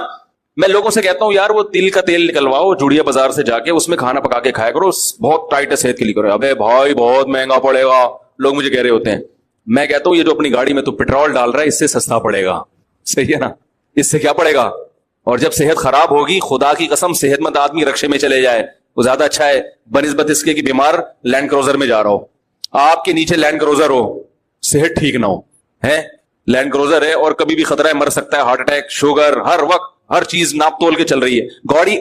[SPEAKER 1] میں لوگوں سے کہتا ہوں یار وہ تل کا تیل نکلواؤ جوڑیا بازار سے جا کے, اس میں کھانا پکا کے کھایا کرو, بہت ٹائٹ ہے صحت کے لیے. کرو ابے بھائی بہت مہنگا پڑے گا, لوگ مجھے کہہ رہے ہوتے ہیں. میں کہتا ہوں یہ جو اپنی گاڑی میں تو پیٹرول ڈال رہا ہے اس سے سستا پڑے گا. صحیح ہے نا, اس سے کیا پڑے گا. اور جب صحت خراب ہوگی, خدا کی قسم صحت مند آدمی رکشے میں چلے جائے وہ زیادہ اچھا ہے بنسبت اس کے کہ بیمار لینڈ کروزر میں جا رہا ہو. آپ کے نیچے لینڈ کروزر ہو, صحت ٹھیک نہ ہو, ہے لینڈ کروزر ہے اور کبھی بھی خطرہ ہے, مر سکتا ہے, ہارٹ اٹیک, شوگر, ہر وقت ہر چیز ناپ تول کے چل رہی ہے.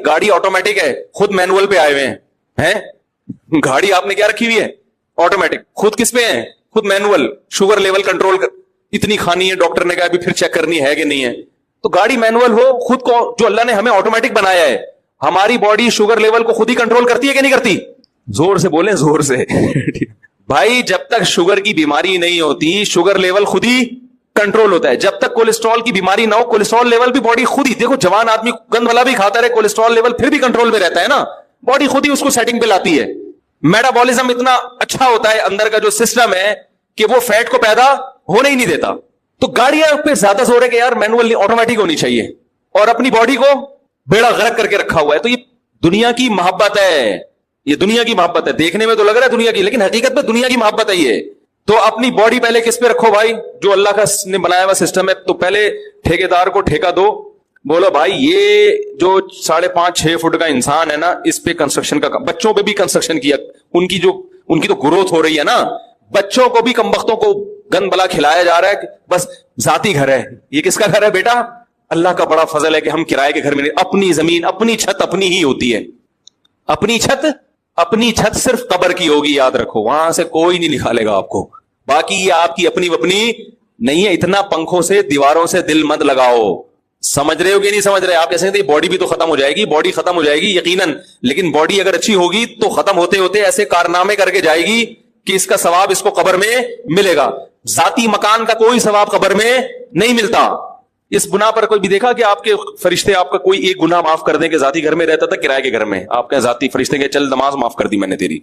[SPEAKER 1] گاڑی آٹومیٹک ہے, خود مینول پہ آئے ہوئے ہیں. گاڑی آپ نے کیا رکھی ہوئی ہے آٹومیٹک, خود کس پہ ہے, خود مینول. شوگر لیول کنٹرول اتنی کھانی ہے, ڈاکٹر نے کہا بھی پھر چیک کرنی ہے کہ نہیں ہے. تو گاڑی مینول ہو, خود کو جو اللہ نے ہمیں آٹومیٹک بنایا ہے, ہماری باڈی شوگر لیول کو خود ہی کنٹرول کرتی ہے کہ نہیں کرتی. زور سے بولیں, زور سے. بھائی جب تک شوگر کی بیماری نہیں ہوتی شوگر لیول خود ہی کنٹرول ہوتا ہے. جب تک کولیسٹرول کی بیماری نہ ہو کولیسٹرول لیول بھی باڈی خود ہی, دیکھو جوان آدمی گند والا بھی کھاتا رہے کولیسٹرول لیول پھر بھی کنٹرول میں رہتا ہے نا, باڈی خود ہی اس کو سیٹنگ پہ لاتی ہے. میٹابولزم اتنا اچھا ہوتا ہے, اندر کا جو سسٹم ہے کہ وہ فیٹ کو پیدا ہونے ہی نہیں دیتا. تو گاڑیاں پہ زیادہ زور ہے کہ یار مینول آٹومیٹک ہونی چاہیے, اور اپنی باڈی کو بیڑا غرق کر کے رکھا ہوا ہے. تو یہ دنیا کی محبت ہے, یہ دنیا کی محبت ہے. دیکھنے میں تو لگ رہا ہے دنیا کی, لیکن حقیقت میں دنیا کی محبت ہے یہ. تو اپنی باڈی پہلے کس پہ رکھو بھائی, جو اللہ کا نے بنایا ہوا سسٹم ہے. تو پہلے ٹھیکیدار کو ٹھیکہ دو, بولو بھائی یہ جو 5.5-6 فٹ کا انسان ہے نا اس پہ کنسٹرکشن کا, بچوں پہ بھی کنسٹرکشن کیا, ان کی تو گروتھ ہو رہی ہے نا. بچوں کو بھی کمبختوں کو گند بلا کھلایا جا رہا ہے, بس ذاتی گھر ہے. یہ کس کا گھر ہے بیٹا, اللہ کا بڑا فضل ہے کہ ہم کرائے کے گھر میں نہیں. اپنی زمین اپنی چھت اپنی ہی ہوتی ہے. اپنی چھت صرف قبر کی ہوگی, یاد رکھو, وہاں سے کوئی نہیں نکالے گا آپ کو. باقی یہ آپ کی اپنی نہیں ہے. اتنا پنکھوں سے دیواروں سے دل مت لگاؤ. سمجھ رہے ہو کہ نہیں سمجھ رہے. آپ کیسے کہتے ہیں باڈی بھی تو ختم ہو جائے گی, باڈی ختم ہو جائے گی یقیناً, لیکن باڈی اگر اچھی ہوگی تو ختم ہوتے ہوتے ایسے کارنامے کر کے جائے گی کہ اس کا ثواب اس کو قبر میں ملے گا. ذاتی مکان کا کوئی ثواب قبر میں نہیں ملتا. اس گناہ پر کوئی بھی دیکھا کہ آپ کے فرشتے آپ کا کوئی ایک گناہ معاف کر دیں, کہ ذاتی گھر میں رہتا تھا کرائے کے گھر میں, آپ کے ذاتی فرشتے کے چل نماز معاف کر دی میں نے تیری,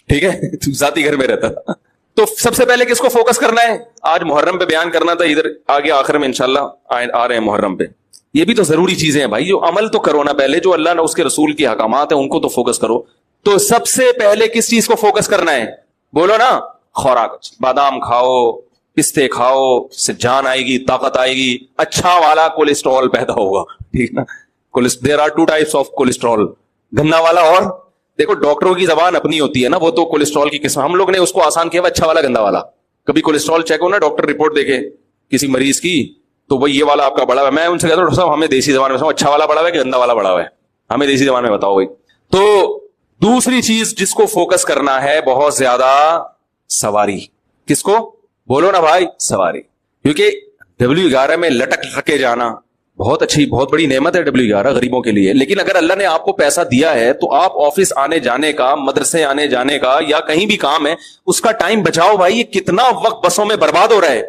[SPEAKER 1] ٹھیک ہے, ذاتی گھر میں رہتا تھا. تو سب سے پہلے کس کو فوکس کرنا ہے, آج محرم پہ بیان کرنا تھا, ادھر آگے آخر میں انشاءاللہ آ رہے ہیں محرم پہ. یہ بھی تو ضروری چیزیں ہیں بھائی, جو عمل تو کرو نا پہلے, جو اللہ نے اس کے رسول کی احکامات ہیں ان کو تو فوکس کرو. تو سب سے پہلے کس چیز کو فوکس کرنا ہے, بولو نا, خوراک. بادام کھاؤ, پستے کھاؤ, سے جان آئے گی, طاقت آئے گی, اچھا والا کولیسٹرول پیدا ہوگا, ٹھیک نا. There are 2 types of cholesterol, گندا والا, اور دیکھو ڈاکٹروں کی زبان اپنی ہوتی ہے نا, وہ تو کولیسٹرول کی قسم, ہم لوگ نے اس کو آسان کیا, اچھا والا گندا والا. کبھی کولیسٹرول چیک ہو نا, ڈاکٹر رپورٹ دیکھے کسی مریض کی, تو وہ یہ والا آپ کا بڑا ہے. میں ان سے کہتا ہوں ڈاکٹر صاحب ہمیں دیسی زبان میں اچھا والا بڑا ہے کہ گندا والا بڑا ہے, ہمیں دیسی زبان میں بتاؤ بھائی. تو دوسری چیز جس کو فوکس کرنا ہے بہت زیادہ, سواری. کس کو بولو نا بھائی, سواری. کیونکہ W11 میں لٹک کے جانا بہت اچھی بہت بڑی نعمت ہے W11 غریبوں کے لیے. لیکن اگر اللہ نے آپ کو پیسہ دیا ہے تو آپ آفس آنے جانے کا, مدرسے آنے جانے کا, یا کہیں بھی کام ہے اس کا ٹائم بچاؤ بھائی. یہ کتنا وقت بسوں میں برباد ہو رہا ہے.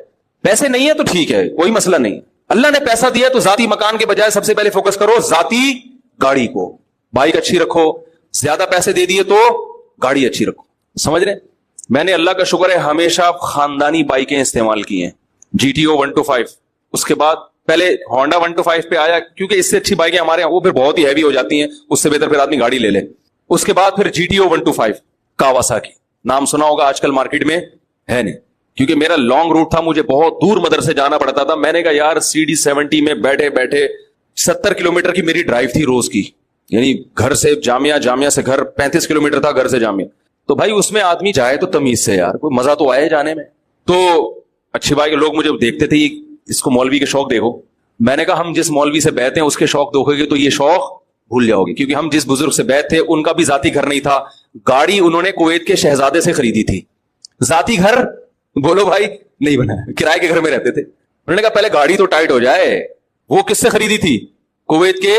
[SPEAKER 1] پیسے نہیں ہے تو ٹھیک ہے, کوئی مسئلہ نہیں. اللہ نے پیسہ دیا تو ذاتی مکان کے بجائے سب سے پہلے فوکس کرو ذاتی گاڑی کو. بائک اچھی رکھو, زیادہ پیسے دے دیے تو گاڑی اچھی رکھو. سمجھ رہے, میں نے اللہ کا شکر ہے ہمیشہ خاندانی بائکیں استعمال کی ہیں. GTO 125, اس کے بعد پہلے ہونڈا 125 پہ آیا, کیونکہ اس سے اچھی بائکیں ہمارے ہیں وہ پھر بہت ہی ہیوی ہو جاتی ہیں, اس سے بہتر پھر آدمی گاڑی لے لے. اس کے بعد پھر GTO 125 کاواساکی, نام سنا ہوگا, آج کل مارکیٹ میں ہے نہیں. کیونکہ میرا لانگ روٹ تھا, مجھے بہت دور مدرسے جانا پڑتا تھا. میں نے کہا یار CD70 میں بیٹھے بیٹھے 70 کلومیٹر کی میری ڈرائیو تھی روز کی, یعنی گھر سے جامعہ, جامعہ سے گھر 35 کلومیٹر تھا, گھر سے جامعہ. تو بھائی اس میں آدمی جائے تو تمیز سے, یار کوئی مزہ تو آئے جانے میں. تو اچھی بات, لوگ مجھے دیکھتے تھے اس کو مولوی کے شوق دیکھو. میں نے کہا ہم جس مولوی سے بیٹھے ہیں اس کے شوق دیکھو گے تو یہ شوق بھول جاؤ گے. کیونکہ ہم جس بزرگ سے بیٹھ تھے ان کا بھی ذاتی گھر نہیں تھا, گاڑی انہوں نے کویت کے شہزادے سے خریدی تھی. ذاتی گھر بولو بھائی نہیں بنا, کرائے کے گھر میں رہتے تھے. انہوں نے کہا پہلے گاڑی تو ٹائٹ ہو جائے. وہ کس سے خریدی تھی, کویت کے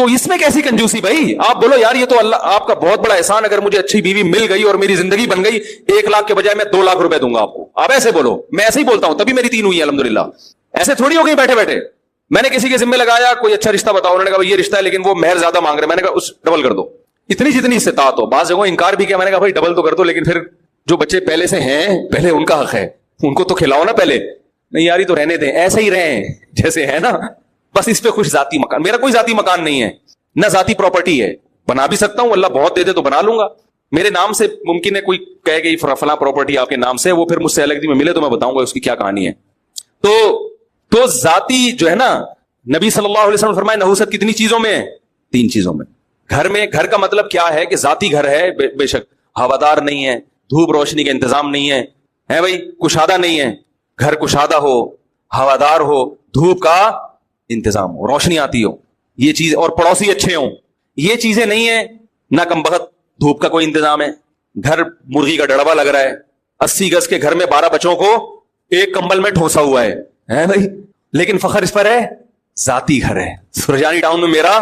[SPEAKER 1] تو اس میں کیسی کنجوسی بھائی؟ آپ بولو یار یہ تو اللہ آپ کا بہت بڑا احسان، اگر مجھے اچھی بیوی مل گئی اور میری زندگی بن گئی، 1 لاکھ کے بجائے میں 2 لاکھ روپے دوں گا آپ کو. آپ ایسے بولو، میں ایسے ہی بولتا ہوں، تبھی میری 3 ہوئی ہے الحمدللہ. ایسے تھوڑی ہو گئی بیٹھے بیٹھے. میں نے کسی کے ذمہ لگایا کوئی اچھا رشتہ بتاؤ، انہوں نے کہا یہ رشتہ ہے لیکن وہ مہر زیادہ مانگ رہے ہیں. میں نے کہا اس ڈبل کر دو، اتنی جتنی استطاعت ہو. بعض جگہوں انکار بھی کیا، میں نے کہا بھائی ڈبل تو کر دو، لیکن پھر جو بچے پہلے سے ہیں پہلے ان کا حق ہے، ان کو تو کھلاؤ نا پہلے. نہیں یاری تو رہنے دیں، ایسے ہی رہیں جیسے ہے نا. بس اس پہ خوش. ذاتی مکان، میرا کوئی ذاتی مکان نہیں ہے، نہ ذاتی پراپرٹی ہے. بنا بھی سکتا ہوں، اللہ بہت دے دے تو بنا لوں گا. میرے نام سے ممکن ہے کوئی کہے کہ فلاں پراپرٹی آپ کے نام سے، وہ پھر مجھ سے الگ میں ملے تو میں بتاؤں گا اس کی کیا کہانی ہے. تو ذاتی جو ہے نا، نبی صلی اللہ علیہ وسلم فرمائے نحوست کتنی چیزوں میں ہے؟ 3 چیزوں میں. گھر میں، گھر کا مطلب کیا ہے کہ ذاتی گھر ہے، بے شک ہوادار نہیں ہے، دھوپ روشنی کا انتظام نہیں ہے بھائی، کشادہ نہیں ہے. گھر کشادہ ہو، ہوادار ہو، دھوپ کا انتظام ہو، روشنی آتی ہو، یہ چیز، اور پڑوسی اچھے ہوں. یہ چیزیں نہیں ہیں، نہ کم بخت دھوپ کا کوئی انتظام ہے. گھر مرغی کا ڈڑبا لگ رہا ہے، 80 گز کے گھر میں 12 بچوں کو ایک کمبل میں ٹھوسا ہوا ہے بھائی، لیکن فخر اس پر ہے ذاتی گھر ہے. سرجانی ٹاؤن میں میرا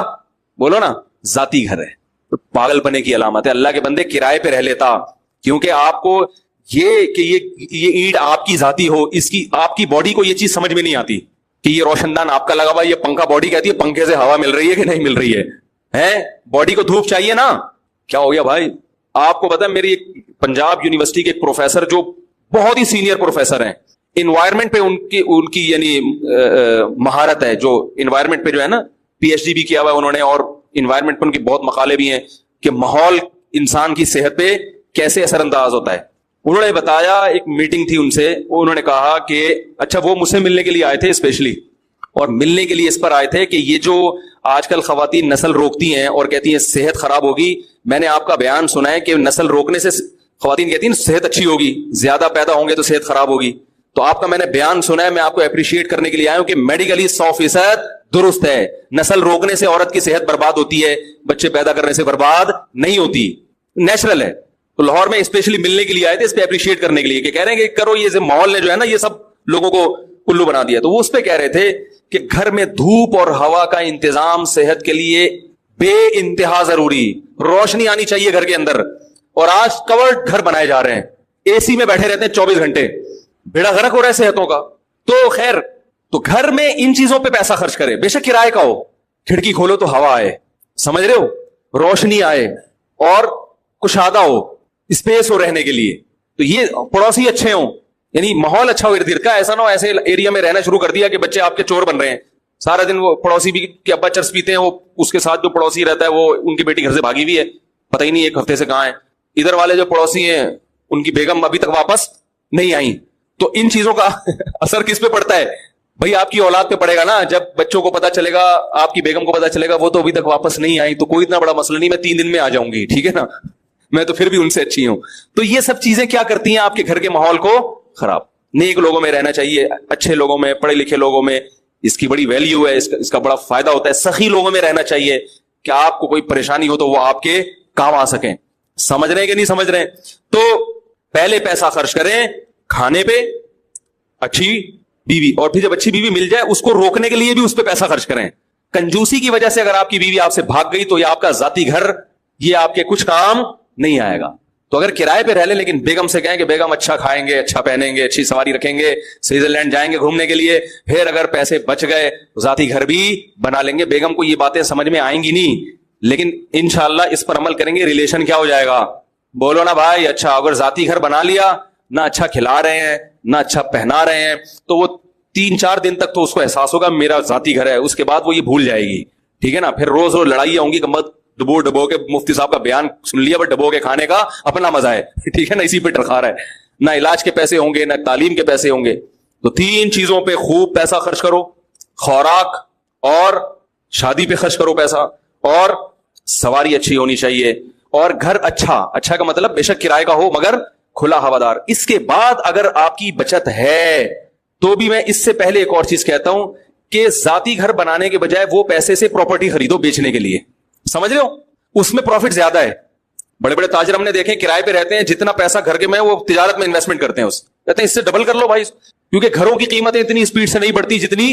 [SPEAKER 1] بولو نا ذاتی گھر ہے. پاگل پنے کی علامت ہے. اللہ کے بندے کرائے پہ رہ لیتا، کیونکہ آپ کو یہ کہ یہ اینٹ آپ کی ذاتی ہو، اس کی آپ کی باڈی کو یہ چیز سمجھ میں نہیں آتی کہ یہ روشن دان آپ کا لگا ہوا، یہ پنکھا باڈی کہتی ہے پنکھے سے ہوا مل رہی ہے کہ نہیں مل رہی ہے. باڈی کو دھوپ چاہیے نا. کیا ہو گیا بھائی؟ آپ کو پتا ہے میری پنجاب یونیورسٹی کے ایک پروفیسر جو بہت ہی سینئر پروفیسر ہیں، انوائرمنٹ پہ ان کی یعنی مہارت ہے، جو انوائرمنٹ پہ جو ہے نا PhD بھی کیا ہوا ہے انہوں نے، اور انوائرمنٹ پہ ان کے بہت مقالے بھی ہیں کہ ماحول انسان کی صحت پہ کیسے اثر انداز ہوتا ہے. انہوں نے بتایا، ایک میٹنگ تھی ان سے، انہوں نے کہا کہ اچھا وہ مجھ سے ملنے کے لیے آئے تھے اسپیشلی، اور ملنے کے لیے اس پر آئے تھے کہ یہ جو آج کل خواتین نسل روکتی ہیں اور کہتی ہیں صحت خراب ہوگی. میں نے آپ کا بیان سنا ہے کہ نسل روکنے سے خواتین کہتی ہیں صحت اچھی ہوگی، زیادہ پیدا ہوں گے تو صحت خراب ہوگی. تو آپ کا میں نے بیان سنا ہے، میں آپ کو اپریشیٹ کرنے کے لیے آیا ہوں کہ میڈیکلی 100% درست ہے. نسل روکنے سے عورت کی صحت برباد ہوتی ہے، بچے پیدا کرنے سے برباد نہیں ہوتی، نیچرل ہے. تو لاہور میں اسپیشلی ملنے کے لیے آئے تھے اس پہ اپریشیٹ کرنے کے لیے کہ کہہ رہے ہیں کہ کرو، یہ ماحول نے جو ہے نا یہ سب لوگوں کو الو بنا دیا. تو وہ اس پہ کہہ رہے تھے کہ گھر میں دھوپ اور ہوا کا انتظام صحت کے لیے بے انتہا ضروری. روشنی آنی چاہیے گھر کے اندر. اور آج کورڈ گھر بنائے جا رہے ہیں، AC میں بیٹھے رہتے ہیں 24 گھنٹے، بیڑا غرق ہو رہا ہے صحتوں کا. تو خیر، تو گھر میں ان چیزوں پہ پیسہ خرچ کرے، بے شک کرائے کا ہو، کھڑکی کھولو تو ہوا آئے، سمجھ رہے ہو، روشنی آئے اور کشادہ ہو، اسپیس ہو رہنے کے لیے. تو یہ پڑوسی اچھے ہوں، یعنی ماحول اچھا ہو ارد گرد کا. ایسا نہ ہو ایسے ایریا میں رہنا شروع کر دیا کہ بچے آپ کے چور بن رہے ہیں. سارا دن وہ پڑوسی بھی کہ ابا چرس پیتے ہیں، وہ اس کے ساتھ جو پڑوسی رہتا ہے وہ ان کی بیٹی گھر سے بھاگی ہوئی ہے، پتہ ہی نہیں 1 ہفتے سے کہاں ہے. ادھر والے جو پڑوسی ہیں ان کی بیگم ابھی تک واپس نہیں آئی. تو ان چیزوں کا اثر کس پہ پڑتا ہے بھائی؟ آپ کی اولاد پہ پڑے گا نا. جب بچوں کو پتا چلے گا، آپ کی بیگم کو پتا چلے گا وہ تو ابھی تک واپس نہیں آئی، تو کوئی اتنا بڑا مسئلہ نہیں، میں 3 دن میں آ جاؤں گی، ٹھیک ہے نا، میں تو پھر بھی ان سے اچھی ہوں. تو یہ سب چیزیں کیا کرتی ہیں؟ آپ کے گھر کے ماحول کو خراب. نیک لوگوں میں رہنا چاہیے، اچھے لوگوں میں، پڑھے لکھے لوگوں میں، اس کی بڑی ویلیو ہے، اس کا بڑا فائدہ ہوتا ہے. سخی لوگوں میں رہنا چاہیے کہ آپ کو کوئی پریشانی ہو تو وہ آپ کے کام آ سکیں. سمجھ رہے ہیں کہ نہیں سمجھ رہے ہیں؟ تو پہلے پیسہ خرچ کریں کھانے پہ، اچھی بیوی، اور پھر جب اچھی بیوی مل جائے اس کو روکنے کے لیے بھی اس پہ پیسہ خرچ کریں. کنجوسی کی وجہ سے اگر آپ کی بیوی آپ سے بھاگ گئی تو یہ آپ کا ذاتی گھر، یہ آپ کے کچھ کام نہیں آئے گا. تو اگر کرائے پہ رہ لیں لیکن بیگم سے کہیں کہ بیگم اچھا کھائیں گے، اچھا پہنیں گے، اچھی سواری رکھیں گے، سوئٹزرلینڈ جائیں گے گھومنے کے لیے، پھر اگر پیسے بچ گئے ذاتی گھر بھی بنا لیں گے. بیگم کو یہ باتیں سمجھ میں آئیں گی نہیں، لیکن انشاءاللہ اس پر عمل کریں گے، ریلیشن کیا ہو جائے گا؟ بولو نا بھائی. اچھا اگر ذاتی گھر بنا لیا، نہ اچھا کھلا رہے ہیں نہ اچھا پہنا رہے ہیں، تو وہ 3-4 دن تک تو اس کو احساس ہوگا میرا ذاتی گھر ہے، اس کے بعد وہ یہ بھول جائے گی، ٹھیک ہے نا. پھر روز روز لڑائیاں ہوں گی، کمبخت ڈبو کے مفتی صاحب کا بیان سن لیا، بٹ ڈبو کے کھانے کا اپنا مزہ ہے، ٹھیک ہے نا، اسی پہ ٹرخا رہا ہے. نہ علاج کے پیسے ہوں گے نہ تعلیم کے پیسے ہوں گے. تو 3 چیزوں پہ خوب پیسہ خرچ کرو، خوراک اور شادی پہ خرچ کرو پیسہ، اور سواری اچھی ہونی چاہیے، اور گھر اچھا کا مطلب بے شک کرائے کا ہو مگر کھلا ہوادار. اس کے بعد اگر آپ کی بچت ہے تو بھی میں اس سے پہلے ایک اور چیز کہتا ہوں کہ ذاتی گھر بنانے کے بجائے وہ پیسے سے پراپرٹی خریدو بیچنے کے لیے. سمجھ رہے ہو؟ اس میں پروفٹ زیادہ ہے. بڑے بڑے تاجر ہم نے دیکھے کرائے پہ رہتے ہیں، جتنا پیسہ گھر کے میں وہ تجارت میں انویسٹمنٹ کرتے ہیں، کہتے ہیں اس سے ڈبل کر لو بھائی، کیونکہ گھروں کی قیمتیں اتنی اسپیڈ سے نہیں بڑھتی جتنی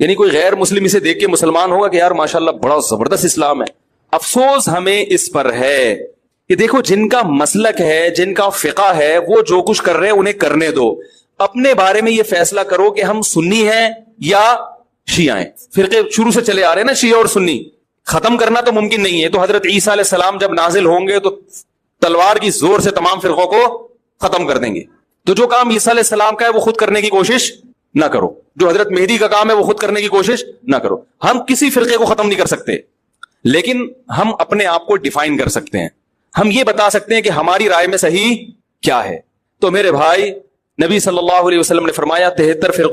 [SPEAKER 1] یعنی کوئی غیر مسلم اسے دیکھ کے مسلمان ہوگا کہ یار ماشاءاللہ بڑا زبردست اسلام ہے. افسوس ہمیں اس پر ہے کہ دیکھو جن کا مسلک ہے, جن کا فقہ ہے, وہ جو کچھ کر رہے ہیں انہیں کرنے دو. اپنے بارے میں یہ فیصلہ کرو کہ ہم سنی ہیں یا شیعہ ہیں. فرقے شروع سے چلے آ رہے ہیں نا, شیعہ اور سنی. ختم کرنا تو ممکن نہیں ہے. تو حضرت عیسیٰ علیہ السلام جب نازل ہوں گے تو تلوار کی زور سے تمام فرقوں کو ختم کر دیں گے. تو جو کام عیسیٰ علیہ السلام کا ہے وہ خود کرنے کی کوشش نہ کرو, جو حضرت مہدی کا کام ہے وہ خود کرنے کی کوشش نہ کرو. ہم کسی فرقے کو ختم نہیں کر سکتے, لیکن ہم اپنے آپ کو ڈیفائن کر سکتے ہیں. ہم یہ بتا سکتے ہیں کہ ہماری رائے میں صحیح کیا ہے. تو میرے بھائی, نبی صلی اللہ علیہ وسلم نے فرمایا 73 فرقوں